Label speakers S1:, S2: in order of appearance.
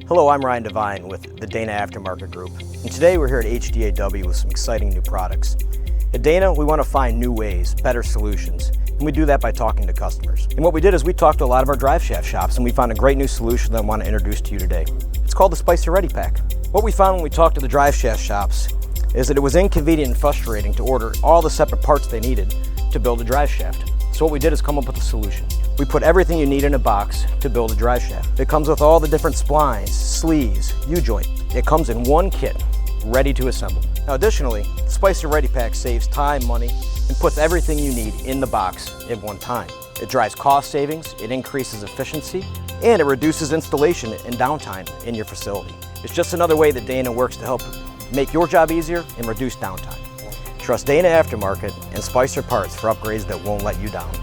S1: Hello, I'm Ryan Devine with the Dana Aftermarket Group, and today we're here at HDAW with some exciting new products. At Dana, we want to find new ways, better solutions, and we do that by talking to customers. And what we did is we talked to a lot of our drive shaft shops, and we found a great new solution that I want to introduce to you today. It's called the Spicer ReadyPack. What we found when we talked to the drive shaft shops is that it was inconvenient and frustrating to order all the separate parts they needed to build a drive shaft. So what we did is come up with a solution. We put everything you need in a box to build a drive shaft. It comes with all the different splines, sleeves, U-joint. It comes in one kit, ready to assemble. Now additionally, the Spicer ReadyPack saves time, money, and puts everything you need in the box at one time. It drives cost savings, it increases efficiency, and it reduces installation and downtime in your facility. It's just another way that Dana works to help make your job easier and reduce downtime. Trust Dana Aftermarket and Spicer Parts for upgrades that won't let you down.